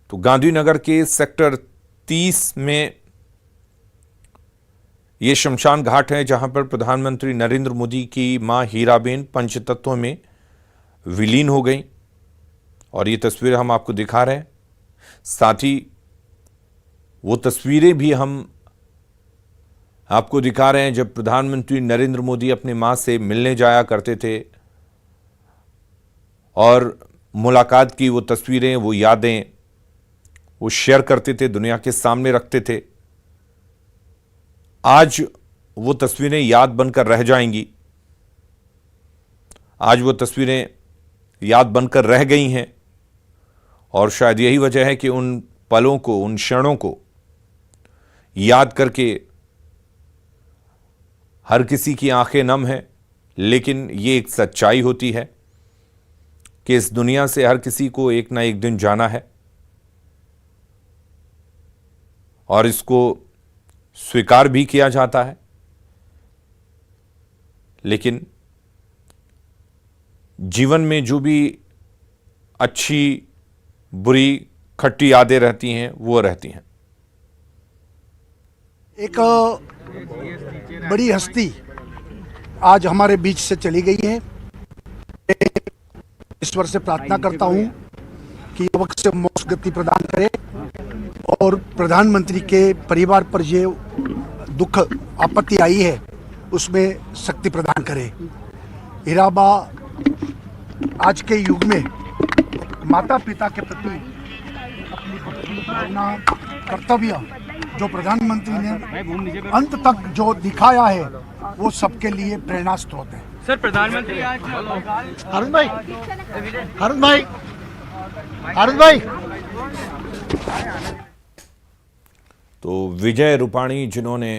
तो गांधीनगर के सेक्टर 30 में यह शमशान घाट है जहां पर प्रधानमंत्री नरेंद्र मोदी की मां हीराबेन पंचतत्वों में विलीन हो गई। और ये तस्वीर हम आपको दिखा रहे हैं। साथ ही वो तस्वीरें भी हम आपको दिखा रहे हैं जब प्रधानमंत्री नरेंद्र मोदी अपनी मां से मिलने जाया करते थे और मुलाकात की वो तस्वीरें, वो यादें वो शेयर करते थे, दुनिया के सामने रखते थे। आज वो तस्वीरें याद बनकर रह जाएंगी। आज वो तस्वीरें याद बनकर रह गई हैं और शायद यही वजह है कि उन पलों को, उन क्षणों को याद करके हर किसी की आंखें नम हैं। लेकिन ये एक सच्चाई होती है कि इस दुनिया से हर किसी को एक ना एक दिन जाना है और इसको स्वीकार भी किया जाता है। लेकिन जीवन में जो भी अच्छी बुरी खट्टी यादें रहती हैं वो रहती हैं। एक बड़ी हस्ती आज हमारे बीच से चली गई है। ईश्वर से प्रार्थना करता हूं कि युवक से मोक्ष गति प्रदान करे और प्रधानमंत्री के परिवार पर ये दुख आपत्ति आई है उसमें शक्ति प्रदान करे। हीराबा आज के युग में माता पिता के प्रति अपना कर्तव्य जो प्रधानमंत्री ने अंत तक जो दिखाया है वो सबके लिए प्रेरणा स्रोत है। सर, प्रधानमंत्री आज हारून भाई तो विजय रूपाणी जिन्होंने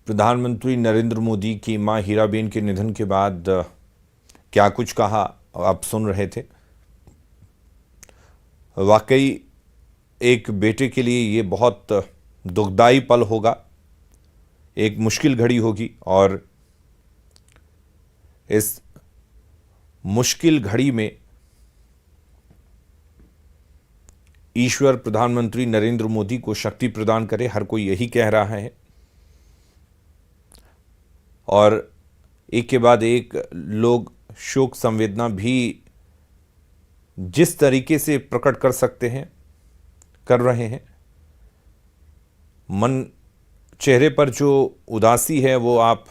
प्रधानमंत्री नरेंद्र मोदी की मां हीराबेन के निधन के बाद क्या कुछ कहा आप सुन रहे थे। वाकई एक बेटे के लिए ये बहुत दुखदाई पल होगा, एक मुश्किल घड़ी होगी और इस मुश्किल घड़ी में ईश्वर प्रधानमंत्री नरेंद्र मोदी को शक्ति प्रदान करे, हर कोई यही कह रहा है। और एक के बाद एक लोग शोक संवेदना भी जिस तरीके से प्रकट कर सकते हैं कर रहे हैं। मन चेहरे पर जो उदासी है वो आप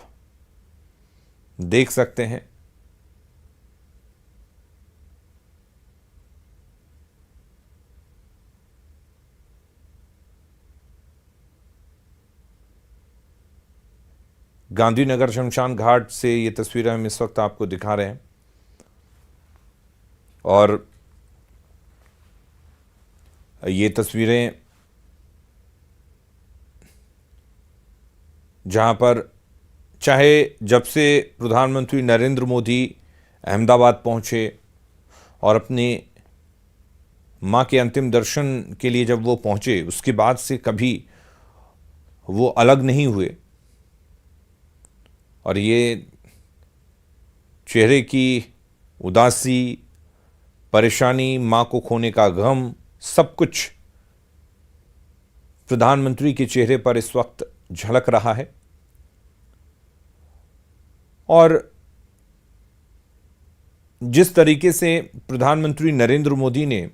देख सकते हैं। गांधीनगर शमशान घाट से ये तस्वीरें हम इस वक्त आपको दिखा रहे हैं और ये तस्वीरें जहां पर चाहे जब से प्रधानमंत्री नरेंद्र मोदी अहमदाबाद पहुंचे और अपने मां के अंतिम दर्शन के लिए जब वो पहुंचे उसके बाद से कभी वो अलग नहीं हुए और ये चेहरे की उदासी, परेशानी, मां को खोने का गम, सब कुछ प्रधानमंत्री के चेहरे पर इस वक्त झलक रहा है। और जिस तरीके से प्रधानमंत्री नरेंद्र मोदी ने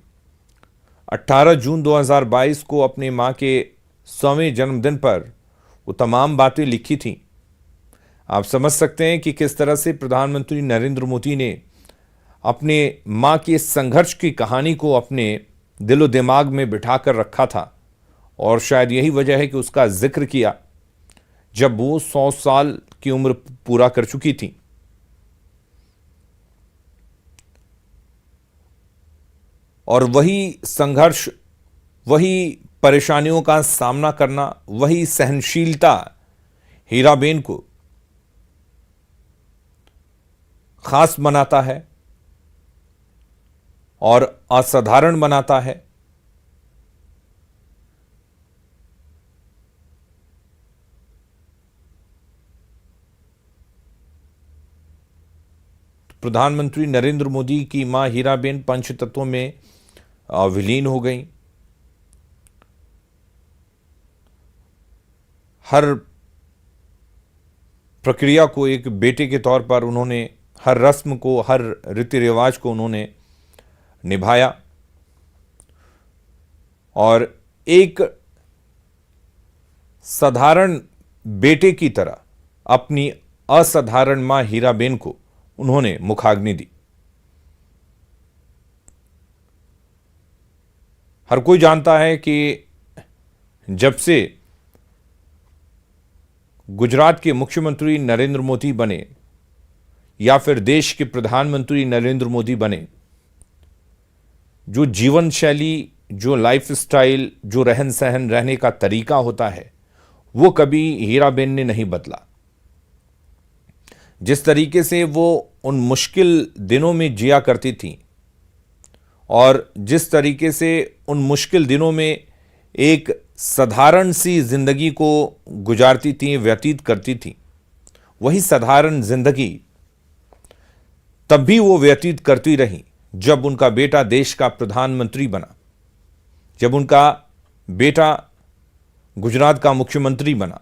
18 जून 2022 को अपने मां के 100वें जन्मदिन पर वो तमाम बातें लिखी थीं, आप समझ सकते हैं कि किस तरह से प्रधानमंत्री नरेंद्र मोदी ने अपने मां के संघर्ष की कहानी को अपने दिलो दिमाग में बिठा कर रखा था और शायद यही वजह है कि उसका जिक्र किया जब वो 100 साल की उम्र पूरा कर चुकी थी। और वही संघर्ष, वही परेशानियों का सामना करना, वही सहनशीलता हीराबेन को खास बनाता है और असाधारण बनाता है। प्रधानमंत्री नरेंद्र मोदी की मां हीराबेन पंचतत्वों में विलीन हो गई। हर प्रक्रिया को एक बेटे के तौर पर उन्होंने, हर रस्म को, हर रीति रिवाज को उन्होंने निभाया और एक साधारण बेटे की तरह अपनी असाधारण मां हीराबेन को उन्होंने मुखाग्नि दी। हर कोई जानता है कि जब से गुजरात के मुख्यमंत्री नरेंद्र मोदी बने या फिर देश के प्रधानमंत्री नरेंद्र मोदी बने, जो जीवन शैली, जो लाइफस्टाइल, जो रहन सहन रहने का तरीका होता है, वो कभी हीराबेन ने नहीं बदला। जिस तरीके से वो उन मुश्किल दिनों में जिया करती थी और जिस तरीके से उन मुश्किल दिनों में एक साधारण सी जिंदगी को गुजारती थी, व्यतीत करती थी, वही साधारण जिंदगी तब भी वो व्यतीत करती रही जब उनका बेटा देश का प्रधानमंत्री बना, जब उनका बेटा गुजरात का मुख्यमंत्री बना।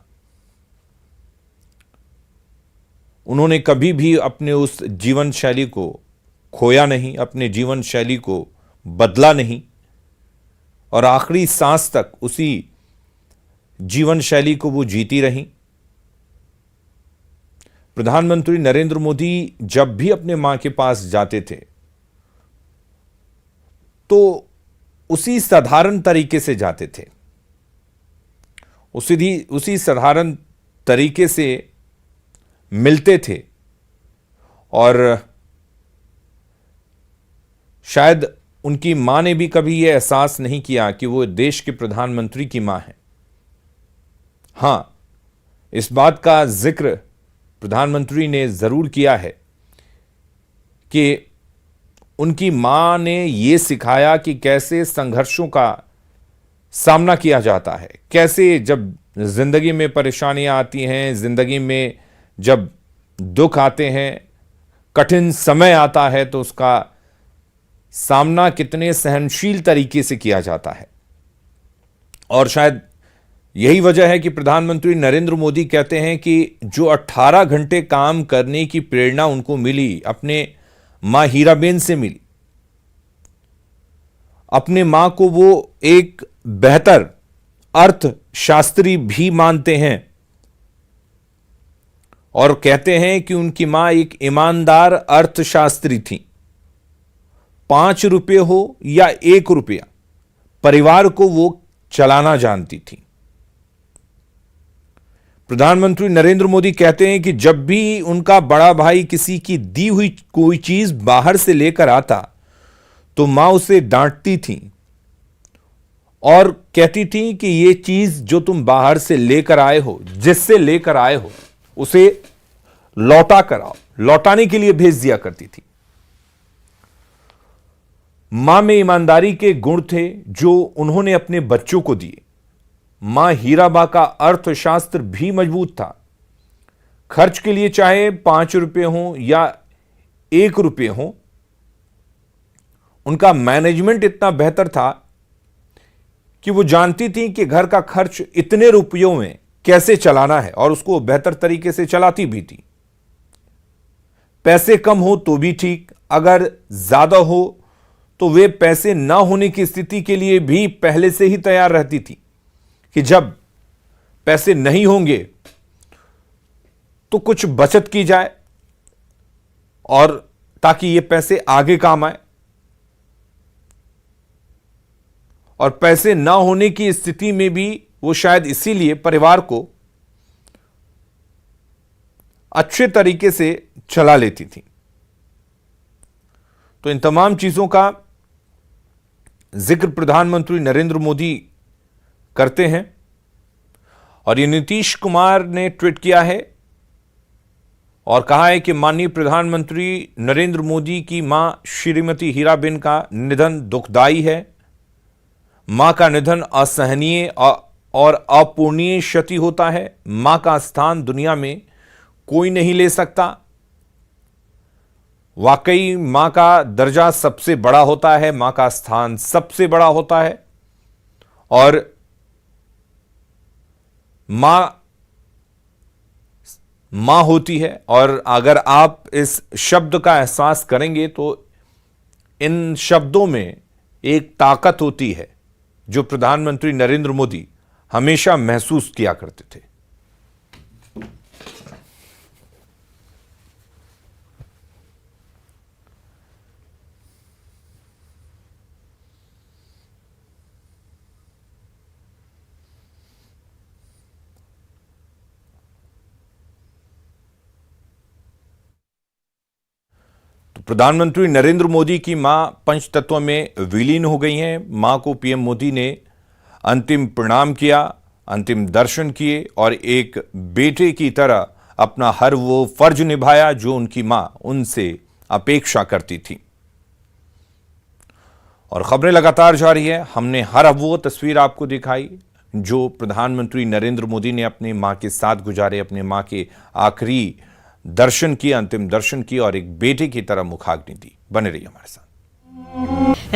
उन्होंने कभी भी अपने उस जीवन शैली को खोया नहीं, अपने जीवन शैली को बदला नहीं और आखिरी सांस तक उसी जीवन शैली को वो जीती रही। प्रधानमंत्री नरेंद्र मोदी जब भी अपने मां के पास जाते थे तो उसी साधारण तरीके से जाते थे, उसी साधारण तरीके से मिलते थे और शायद उनकी मां ने भी कभी यह एहसास नहीं किया कि वो देश के प्रधानमंत्री की मां है। हां, इस बात का जिक्र प्रधानमंत्री ने जरूर किया है कि उनकी मां ने यह सिखाया कि कैसे संघर्षों का सामना किया जाता है, कैसे जब जिंदगी में परेशानियां आती हैं, जिंदगी में जब दुख आते हैं, कठिन समय आता है, तो उसका सामना कितने सहनशील तरीके से किया जाता है। और शायद यही वजह है कि प्रधानमंत्री नरेंद्र मोदी कहते हैं कि जो 18 घंटे काम करने की प्रेरणा उनको मिली, अपने मां हीराबेन से मिली। अपने मां को वो एक बेहतर अर्थशास्त्री भी मानते हैं और कहते हैं कि उनकी मां एक ईमानदार अर्थशास्त्री थी। 5 रुपये हो या 1 रुपया, परिवार को वो चलाना जानती थी। प्रधानमंत्री नरेंद्र मोदी कहते हैं कि जब भी उनका बड़ा भाई किसी की दी हुई कोई चीज बाहर से लेकर आता तो मां उसे डांटती थी और कहती थी कि ये चीज जो तुम बाहर से लेकर आए हो, जिससे लेकर आए हो, उसे लौटा कर आओ, लौटाने के लिए भेज दिया करती थी। मां में ईमानदारी के गुण थे जो उन्होंने अपने बच्चों को दिए। मां हीराबा का अर्थशास्त्र भी मजबूत था। खर्च के लिए चाहे 5 रुपये हो या 1 रुपये हो, उनका मैनेजमेंट इतना बेहतर था कि वो जानती थी कि घर का खर्च इतने रुपयों में कैसे चलाना है और उसको बेहतर तरीके से चलाती भी थी। पैसे कम हो तो भी ठीक, अगर ज्यादा हो तो वे पैसे ना होने की स्थिति के लिए भी पहले से ही तैयार रहती थी कि जब पैसे नहीं होंगे तो कुछ बचत की जाए और ताकि ये पैसे आगे काम आए। और पैसे ना होने की स्थिति में भी वो शायद इसीलिए परिवार को अच्छे तरीके से चला लेती थी। तो इन तमाम चीजों का जिक्र प्रधानमंत्री नरेंद्र मोदी करते हैं और ये नीतीश कुमार ने ट्वीट किया है और कहा है कि माननीय प्रधानमंत्री नरेंद्र मोदी की मां श्रीमती हीराबेन का निधन दुखदाई है। मां का निधन असहनीय और अपूरणीय क्षति होता है। मां का स्थान दुनिया में कोई नहीं ले सकता। वाकई मां का दर्जा सबसे बड़ा होता है, मां का स्थान सबसे बड़ा होता है और मां होती है। और अगर आप इस शब्द का एहसास करेंगे तो इन शब्दों में एक ताकत होती है, जो प्रधानमंत्री नरेंद्र मोदी हमेशा महसूस किया करते थे। तो प्रधानमंत्री नरेंद्र मोदी की मां पंचतत्व में विलीन हो गई हैं। मां को पीएम मोदी ने अंतिम प्रणाम किया, अंतिम दर्शन किए और एक बेटे की तरह अपना हर वो फर्ज निभाया जो उनकी मां उनसे अपेक्षा करती थी। और खबरें लगातार जारी है। हमने हर वो तस्वीर आपको दिखाई जो प्रधानमंत्री नरेंद्र मोदी ने अपनी मां के साथ गुजारे, अपने मां के आखिरी दर्शन किए, अंतिम दर्शन किए और एक बेटे की तरह मुखाग्नि दी। बने रहिए हमारे साथ।